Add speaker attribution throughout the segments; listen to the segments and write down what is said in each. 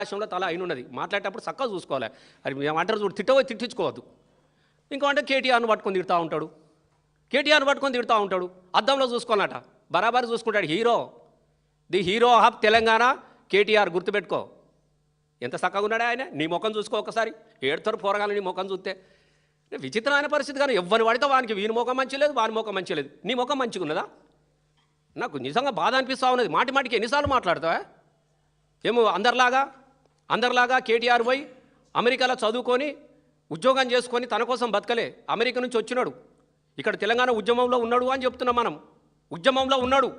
Speaker 1: ఆకాశంలో తల అయినున్నది. మాట్లాడేటప్పుడు చక్కగా చూసుకోవాలి. అది ఏమంటారు చూడు, తిట్టించుకోవద్దు. ఇంకోంటే కేటీఆర్ను పట్టుకొని తిడుతూ ఉంటాడు. అద్దంలో చూసుకోవాలట, బరాబర్ చూసుకుంటాడు. Hero, the hero of Telangana KTR, గుర్తుపెట్టుకో. ఎంత చక్కగా ఉన్నాడా ఆయన. నీ ముఖం చూసుకో ఒకసారి. ఏడుతారు పోరగాలు నీ ముఖం చూస్తే. విచిత్రమైన పరిస్థితి. కానీ ఎవ్వరిని పడితే వానికి వీని ముఖం మంచి లేదు, వాని ముఖం మంచి లేదు. నీ ముఖం మంచిగా ఉన్నదా? నాకు నిజంగా బాధ అనిపిస్తూ ఉన్నది. మాటికి ఎన్నిసార్లు మాట్లాడతావా? ఏమో అందరిలాగా కేటీఆర్ పోయి అమెరికాలో చదువుకొని ఉద్యోగం చేసుకొని తన కోసం బతకలే. అమెరికా నుంచి వచ్చినాడు, ఇక్కడ తెలంగాణ ఉద్యమంలో ఉన్నాడు అని చెప్తున్నాం మనం. ఉద్యమంలో ఉన్నాడు,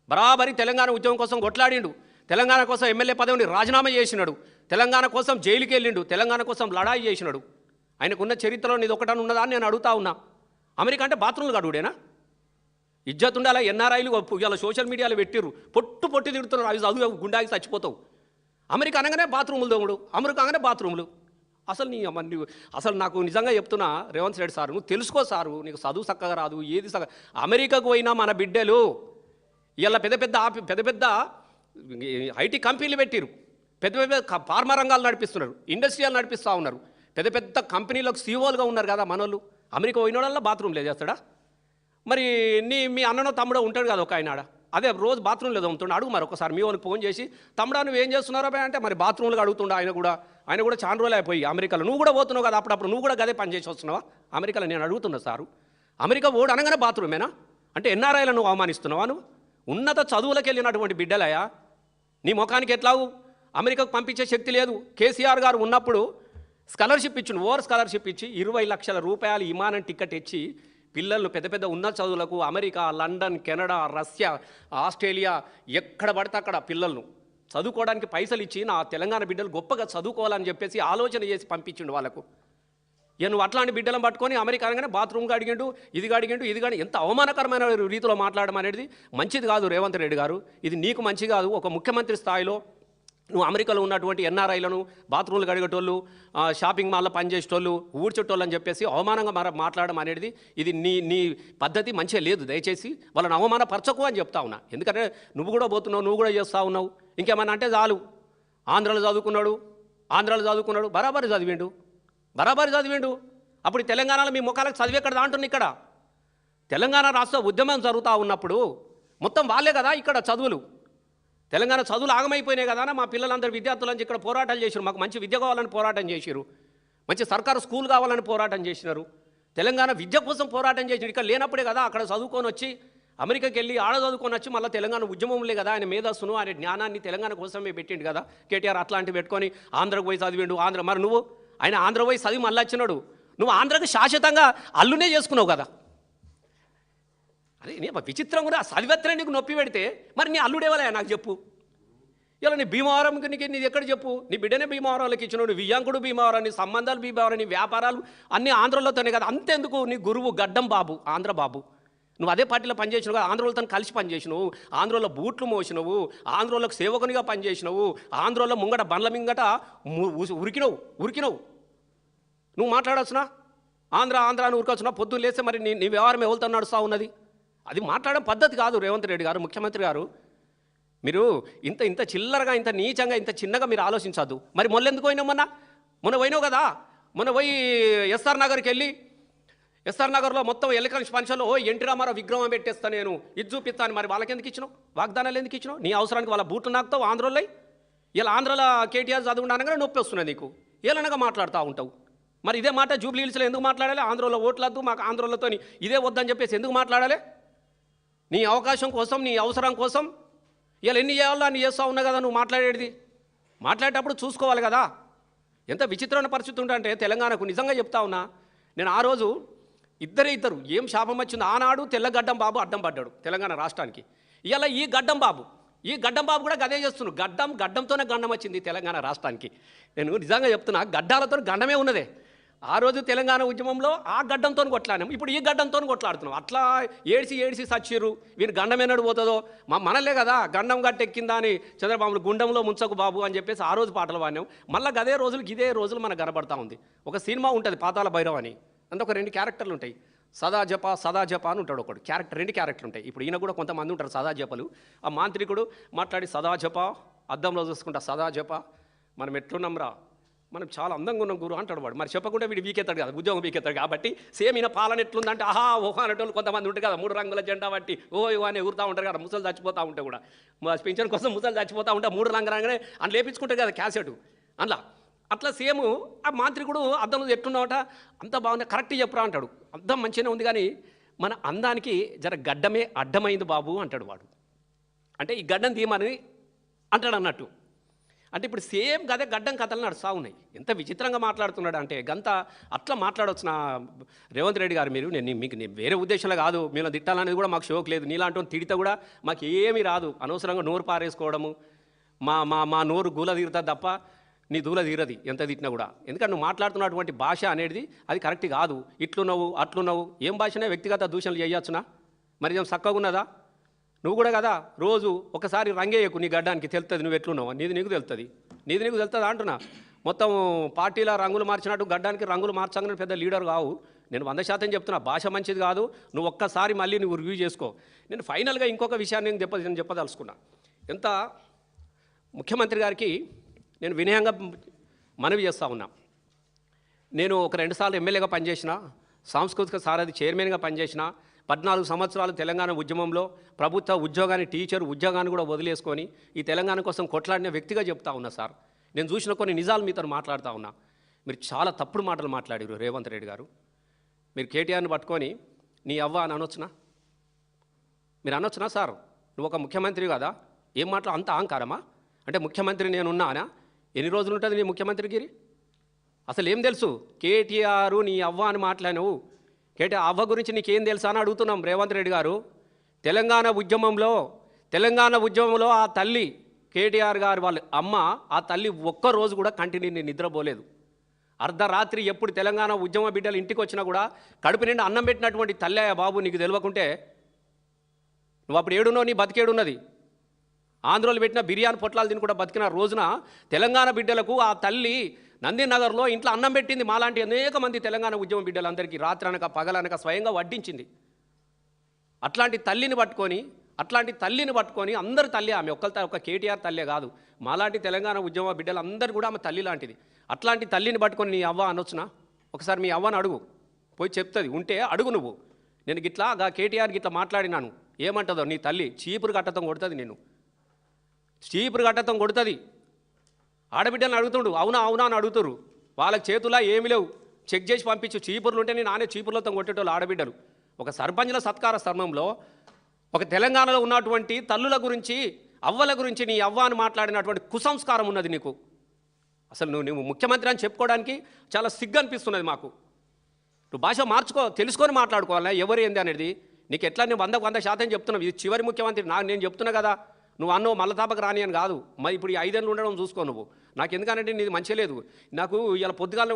Speaker 1: బరాబరి తెలంగాణ ఉద్యమం కోసం కొట్లాడిండు. తెలంగాణ కోసం ఎమ్మెల్యే పదవిని రాజీనామా చేసినాడు. తెలంగాణ కోసం జైలుకి వెళ్ళిండు. తెలంగాణ కోసం లడాయి చేసినాడు. ఆయనకున్న చరిత్రలో ఇది ఒకటని ఉన్నదా అని నేను అడుగుతా ఉన్నా. అమెరికా అంటే బాత్రూమ్లు గడువుడేనా? ఇజ్జత్ ఉండాలా? ఎన్ఆర్ఐలు ఇలా సోషల్ మీడియాలో పెట్టిర్రు, పొట్టి తిడుతున్నారు. అవి చదువు గుండాకి చచ్చిపోతావు. అమెరికా అనగానే బాత్రూములు దోముడు, అమెరికా అనగానే బాత్రూములు. అసలు నాకు నిజంగా చెప్తున్నా రేవంత్ రెడ్డి సారు, నువ్వు తెలుసుకో సారు. నీకు చదువు చక్కగా రాదు, ఏది చక్కగా. అమెరికాకు పోయినా మన బిడ్డలు ఇలా పెద్ద పెద్ద ఐటీ కంపెనీలు పెట్టిరు, పెద్ద ఫార్మా రంగాలు నడిపిస్తున్నారు, ఇండస్ట్రియల్ నడిపిస్తూ ఉన్నారు. పెద్ద కంపెనీలకు సీఓలుగా ఉన్నారు కదా మనోళ్ళు. అమెరికా పోయినోళ్ళ బాత్రూమ్లో చేస్తాడా? మరి మీ అన్ననో తమ్ముడో ఉంటాడు కదా ఒక ఆయన, అదే రోజు బాత్రూమ్లో తోముతుండే. అడుగు మరి ఒకసారి మీ వాళ్ళకి ఫోన్ చేసి, తమ్ముడా నువ్వు ఏం చేస్తున్నారో అంటే. మరి బాత్రూమ్లో అడుగుతుండే ఆయన కూడా చాలా రోజులు అయిపోయి అమెరికాలో. నువ్వు కూడా పోతున్నావు కదా అప్పుడప్పుడు, నువ్వు కూడా గదే పని చేసి వస్తున్నావా అమెరికాలో? నేను అడుగుతున్నా సారు. అమెరికా ఓడు అనగానే బాత్రూమేనా అంటే ఎన్ఆర్ఐలో నువ్వు అవమానిస్తున్నావా? నువ్వు ఉన్నత చదువులకు వెళ్ళినటువంటి బిడ్డలయా, నీ ముఖానికి ఎట్లావు అమెరికాకు పంపించే శక్తి లేదు. కేసీఆర్ గారు ఉన్నప్పుడు స్కాలర్షిప్ ఇచ్చిండు, ఓవర్ స్కాలర్షిప్ ఇచ్చి 20 లక్షల రూపాయలు విమానం టికెట్ ఇచ్చి పిల్లలను పెద్ద ఉన్నత చదువులకు America, London, Canada, Russia, Australia ఎక్కడ పడితే అక్కడ పిల్లలను చదువుకోవడానికి పైసలు ఇచ్చి నా తెలంగాణ బిడ్డలు గొప్పగా చదువుకోవాలని చెప్పేసి ఆలోచన చేసి పంపించిండు వాళ్ళకు. ఇక నువ్వు అట్లాంటి బిడ్డలను పట్టుకొని అమెరికా అనగానే బాత్రూమ్గా అడిగిండు, ఇది కానీ ఎంత అవమానకరమైన రీతిలో మాట్లాడడం అనేది మంచిది కాదు రేవంత్ రెడ్డి గారు. ఇది నీకు మంచి కాదు. ఒక ముఖ్యమంత్రి స్థాయిలో నువ్వు అమెరికాలో ఉన్నటువంటి ఎన్ఆర్ఐలను, బాత్రూమ్లు కడిగేటోళ్ళు, షాపింగ్ మాల్లో పనిచేసేటోళ్ళు, ఊడ్చేటోళ్ళు అని చెప్పేసి అవమానంగా మాట్లాడడం అనేది ఇది నీ పద్ధతి మంచిగా లేదు. దయచేసి వాళ్ళని అవమానపరచకు అని చెప్తా ఉన్నా. ఎందుకంటే నువ్వు కూడా పోతున్నావు, నువ్వు కూడా చేస్తూ ఉన్నావు. ఇంకేమన్నా అంటే చాలు. ఆంధ్రాలో చదువుకున్నాడు, బరాబరి చదివిండు. అప్పుడు తెలంగాణలో మీ ముఖాలకు చదివి ఎక్కడ అంటున్నా. ఇక్కడ తెలంగాణ రాష్ట్ర ఉద్యమం జరుగుతూ ఉన్నప్పుడు మొత్తం వాళ్ళే కదా ఇక్కడ చదువులు. తెలంగాణ చదువులు ఆగమైపోయినాయి కదా. మా పిల్లలందరూ విద్యార్థులని ఇక్కడ పోరాటాలు చేశారు. మాకు మంచి విద్య కావాలని పోరాటం చేశారు, మంచి సర్కారు స్కూల్ కావాలని పోరాటం చేసినారు. తెలంగాణ విద్య కోసం పోరాటం చేసినారు. ఇక్కడ లేనప్పుడే కదా అక్కడ చదువుకొని వచ్చి అమెరికాకి వెళ్ళి ఆడ చదువుకొని వచ్చి మళ్ళీ తెలంగాణ ఉద్యమంలే కదా ఆయన మేధస్సును, ఆయన జ్ఞానాన్ని తెలంగాణ కోసమే పెట్టిండు కదా కేటీఆర్. అట్లాంటివి పెట్టుకొని ఆంధ్రకు పోయి చదివిండు. మరి నువ్వు ఆయన ఆంధ్ర పోయి చదివి మళ్ళీ వచ్చినాడు. నువ్వు ఆంధ్రకు శాశ్వతంగా అల్లునే చేసుకున్నావు కదా. అదే నీ విచిత్రం కూడా చదివేత్తనే నీకు నొప్పి పెడితే మరి నీ అల్లుడేవాలే నాకు చెప్పు. ఇలా నీ భీమవరంకి నీది ఎక్కడ చెప్పు? నీ బిడ్డనే భీమవరంలోకి ఇచ్చినావు, నీ వియ్యాంకుడు భీమవరం, నీ సంబంధాలు భీమవరం, నీ వ్యాపారాలు అన్నీ ఆంధ్రలోతోనే కదా. అంతెందుకు నీ గురువు గడ్డం బాబు, ఆంధ్ర బాబు, నువ్వు అదే పార్టీలో పనిచేసినావు కదా. ఆంధ్రలో కలిసి పనిచేసినావు, ఆంధ్రలో బూట్లు మోసినవు, ఆంధ్రలోకి సేవకునిగా పనిచేసినావు, ఆంధ్రలో ముంగట బండ్ల మింగట ఉరికినవు. నువ్వు మాట్లాడవచ్చునా? ఆంధ్ర అని ఉరకొచ్చునా? పొద్దున్న లేస్తే మరి నీ వ్యవహారం ఎవరితో నడుస్తూ ఉన్నది? అది మాట్లాడడం పద్ధతి కాదు రేవంత్ రెడ్డి గారు, ముఖ్యమంత్రి గారు. మీరు ఇంత చిల్లరగా, ఇంత నీచంగా, ఇంత చిన్నగా మీరు ఆలోచించద్దు. మరి మొన్నెందుకు పోయినావు? మొన్న పోయినావు కదా. మొన్న పోయి ఎస్ఆర్ నగర్కి వెళ్ళి, ఎస్ఆర్ నగర్లో మొత్తం ఎలక్ట్రానిక్స్ ఫంక్షన్లో ఎన్టీ రామారావు విగ్రహం పెట్టేస్తా నేను, ఇది చూపిస్తాను. మరి వాళ్ళకి ఎందుకు ఇచ్చినావు? వాగ్దానాలు ఎందుకు ఇచ్చినావు? నీ అవసరానికి వాళ్ళ బూట్లు నాకుతావు ఆంధ్రలో. ఇలా ఆంధ్రలో కేటీఆర్ చదువుకుంటానగానే నొప్పి వస్తున్నాయి నీకు, ఏలనగా మాట్లాడుతూ ఉంటావు. మరి ఇదే మాట జూబ్లీ హిల్స్లో ఎందుకు మాట్లాడాలి? ఆంధ్రలో ఓట్లద్దు మాకు, ఆంధ్రలతో ఇదే వద్దని చెప్పేసి ఎందుకు మాట్లాడాలి? నీ అవకాశం కోసం, నీ అవసరం కోసం ఇలా ఎన్ని చేయాలో అన్ని చేస్తూ ఉన్నా కదా. నువ్వు మాట్లాడేటప్పుడు చూసుకోవాలి కదా. ఎంత విచిత్రమైన పరిస్థితి ఉంటే తెలంగాణకు నిజంగా చెప్తా ఉన్నా నేను. ఆ రోజు ఇద్దరు ఏం శాపం వచ్చింది. ఆనాడు తెల్లగడ్డం బాబు అడ్డం పడ్డాడు తెలంగాణ రాష్ట్రానికి. ఇలా ఈ గడ్డం బాబు కూడా గదే చేస్తున్నాడు. గడ్డంతోనే గండం వచ్చింది తెలంగాణ రాష్ట్రానికి. నేను నిజంగా చెప్తున్నా, గడ్డాలతో గండమే ఉన్నదే. ఆ రోజు తెలంగాణ ఉద్యమంలో ఆ గడ్డంతో కొట్లాడాం, ఇప్పుడు ఈ గడ్డంతో కొట్లాడుతున్నాం. అట్లా ఏడిసి సచ్చిర్రు. వీరు గండం ఎన్నడు పోతుందో మనలే కదా. గండం గట్టెక్కిందా అని చంద్రబాబు గుండంలో ముంచకు బాబు అని చెప్పేసి ఆ రోజు పాటలు పాడినాం. మళ్ళీ ఇదే రోజులు మనకు కనబడతా ఉంది. ఒక సినిమా ఉంటుంది పాతాళ భైరవ్ అని, అందులో ఒక 2 క్యారెక్టర్లు ఉంటాయి. సదా జప అని ఉంటాడు ఒకడు క్యారెక్టర్. 2 క్యారెక్టర్లు ఉంటాయి. ఇప్పుడు ఈయన కూడా కొంతమంది ఉంటారు సదా జపలు. ఆ మాంత్రికుడు మాట్లాడి సదా జప, అద్దంలో చూసుకుంటా సదా జప, మనం ఎట్లున్నాంరా, మనం చాలా అందంగా ఉన్నాం గురు అంటాడు వాడు. మరి చెప్పకుండా వీడు వీకెత్తాడు కదా, ఉద్యోగం వీకెత్తాడు. కాబట్టి సేమ్ ఈయన పాలన ఎట్లుందంటే ఆహా ఓహో అనేటోళ్ళు కొంతమంది ఉంటారు కదా, 3 రంగుల జెండా బట్టి ఓ ఇవో అని ఎగురుతూ ఉంటారు కదా, ముసలు చచ్చిపోతూ ఉంటే కూడా. పింఛన్ కోసం ముసలు చచ్చిపోతూ ఉంటే 3 రంగులనే అని లేపించుకుంటారు కదా క్యాసెట్ అందులో. అట్లా సేమ్ ఆ మాంత్రికుడు అద్దంలో ఎట్లున్నావట, అంత బాగుంది కరెక్ట్ చెప్పురా అంటాడు. అద్దం మంచిగానే ఉంది కానీ మన అందానికి జర గడ్డమే అడ్డమైంది బాబు అంటాడు వాడు. అంటే ఈ గడ్డం తీయమని అంటాడు అన్నట్టు. అంటే ఇప్పుడు సేమ్ గదే గడ్డం కథలు నడుస్తూ ఉన్నాయి. ఎంత విచిత్రంగా మాట్లాడుతున్నాడు అంటే గంత అట్లా మాట్లాడవచ్చు నా రేవంత్ రెడ్డి గారు. మీరు మీకు వేరే ఉద్దేశంలో కాదు, మేము తిట్టాలనేది కూడా మాకు షోక్ లేదు. నీలాంటి తిడితే కూడా మాకు ఏమీ రాదు. అనవసరంగా నోరు పారేసుకోవడము, మా మా మా నోరు గూల తీరుతుంది తప్ప నీ దూల తీరది ఎంత తిట్టినా కూడా. ఎందుకంటే నువ్వు మాట్లాడుతున్నటువంటి భాష అనేది అది కరెక్ట్ కాదు. ఇట్లున్నావు అట్లున్నావు, ఏం భాషనే వ్యక్తిగత దూషణలు చేయొచ్చునా? మరి ఏం చక్కగా ఉన్నదా? నువ్వు కూడా కదా రోజు ఒకసారి రంగేయకు, నీ గడ్డానికి తెలుస్తుంది నువ్వు ఎట్లున్నావు, నీకు తెలుస్తుంది. నీకు తెలుస్తుంది అంటున్నా. మొత్తం పార్టీల రంగులు మార్చినట్టు గడ్డానికి రంగులు మార్చగానే పెద్ద లీడర్ కావు. నేను 100% చెప్తున్నా, భాష మంచిది కాదు. నువ్వు ఒక్కసారి మళ్ళీ నువ్వు రివ్యూ చేసుకో. నేను ఫైనల్గా ఇంకొక విషయాన్ని నేను చెప్పదలుచుకున్నా. ఎంత ముఖ్యమంత్రి గారికి నేను వినయంగా మనవి చేస్తూ ఉన్నా. నేను ఒక 2 సార్లు ఎమ్మెల్యేగా పనిచేసిన, సాంస్కృతిక సారథి చైర్మన్గా పనిచేసిన, 14 సంవత్సరాలు తెలంగాణ ఉద్యమంలో ప్రభుత్వ ఉద్యోగాన్ని, టీచర్ ఉద్యోగాన్ని కూడా వదిలేసుకొని ఈ తెలంగాణ కోసం కొట్లాడిన వ్యక్తిగా చెప్తా ఉన్నా సార్. నేను చూసిన కొన్ని నిజాలు మీతో మాట్లాడుతూ ఉన్నా. మీరు చాలా తప్పుడు మాటలు మాట్లాడారు రేవంత్ రెడ్డి గారు. మీరు కేటీఆర్ని పట్టుకొని నీ అవ్వ అని అనొచ్చునా? మీరు అనొచ్చునా సార్? నువ్వు ఒక ముఖ్యమంత్రి కదా, ఏం మాటలు అంత అహంకారమా? అంటే ముఖ్యమంత్రి నేనున్నానా? ఎన్ని రోజులు ఉంటుంది నీ ముఖ్యమంత్రిగిరి? అసలు ఏం తెలుసు? కేటీఆర్ నీ అవ్వ అని మాట్లాడినవు. కేటీఆర్ అవ్వ గురించి నీకేం తెలుసా అని అడుగుతున్నాం రేవంత్ రెడ్డి గారు. తెలంగాణ ఉద్యమంలో ఆ తల్లి కేటీఆర్ గారు వాళ్ళ అమ్మ, ఆ తల్లి ఒక్కరోజు కూడా కంటిన్యూ నిద్రపోలేదు. అర్ధరాత్రి ఎప్పుడు తెలంగాణ ఉద్యమ బిడ్డలు ఇంటికి వచ్చినా కూడా కడుపు నిండా అన్నం పెట్టినటువంటి తల్లి బాబు. నీకు తెలియకుంటే నువ్వు అప్పుడు ఏడున్నావు, నీ బతికేడున్నది. ఆంధ్రోలు పెట్టిన బిర్యానీ పొట్లాలు తిని కూడా బతికిన రోజున తెలంగాణ బిడ్డలకు ఆ తల్లి నందినగర్లో ఇంట్లో అన్నం పెట్టింది. మాలాంటి అనేక మంది తెలంగాణ ఉద్యమ బిడ్డలందరికీ రాత్రి అనక పగలనక స్వయంగా వడ్డించింది. అట్లాంటి తల్లిని పట్టుకొని అందరి తల్లి ఆమె, ఒక్క కేటీఆర్ తల్లే కాదు, మాలాంటి తెలంగాణ ఉద్యమ బిడ్డలందరూ కూడా ఆమె తల్లి లాంటిది. అట్లాంటి తల్లిని పట్టుకొని నీ అవ్వ అనొచ్చునా? ఒకసారి మీ అవ్వని అడుగు, పోయి చెప్తుంది. ఉంటే అడుగు నువ్వు. నేను గిట్లా కేటీఆర్ గిట్లా మాట్లాడినాను ఏమంటుందో నీ తల్లి చీపురు కట్టతం కొడుతుంది. నేను చీపురు కట్టతం కొడుతుంది. ఆడబిడ్డలను అడుగుతుండు, అవునా అని అడుగుతురు. వాళ్ళకి చేతులా ఏమి లేవు, చెక్ చేసి పంపించు. చీపుర్లు ఉంటే నేను నానే చీపుర్లతో కొట్టేటోళ్ళు ఆడబిడ్డలు. ఒక సర్పంచ్ల సత్కార స్థర్మంలో ఒక తెలంగాణలో ఉన్నటువంటి తల్లుల గురించి, అవ్వల గురించి నీ అవ్వ అని మాట్లాడినటువంటి కుసంస్కారం ఉన్నది నీకు. అసలు నువ్వు ముఖ్యమంత్రి అని చెప్పుకోవడానికి చాలా సిగ్గు అనిపిస్తున్నది మాకు. నువ్వు భాష మార్చుకో, తెలుసుకొని మాట్లాడుకోవాలా ఎవరు ఏంది అనేది. నీకు ఎట్లా నేను 100% చెప్తున్నావు, ఇది చివరి ముఖ్యమంత్రి నేను చెప్తున్నా కదా. నువ్వు అన్నో మల్లతాపకు రాని అని కాదు. మరి ఇప్పుడు ఈ 5 ఏళ్ళు ఉండడం చూసుకో నువ్వు. నాకు ఎందుకనంటే నీది మంచిగా లేదు. నాకు ఇలా పొద్దుగాలని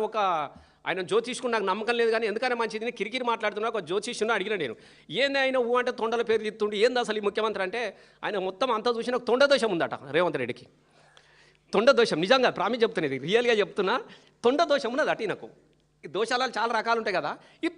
Speaker 1: ఆయన జ్యోతిష్కుని నాకు నమ్మకం లేదు, కానీ ఎందుకనే మంచిది నేను కిరికిరి మాట్లాడుతున్నా. ఒక జ్యోతిష్యుని అడిగిన నేను, ఏంది ఆయన అంటే తొండల పేరు తిత్తుండి, ఏంది అసలు ఈ ముఖ్యమంత్రి అంటే ఆయన మొత్తం అంతా చూసి నాకు తొండదోషం ఉందట రేవంత్ రెడ్డికి. తొండదోషం నిజంగా ప్రామిస్ చెప్తున్నది, రియల్గా చెప్తున్నా. తొండదోషం ఉన్నది అటు నాకు. ఈ దోషాలు చాలా రకాలు ఉంటాయి కదా, ఈ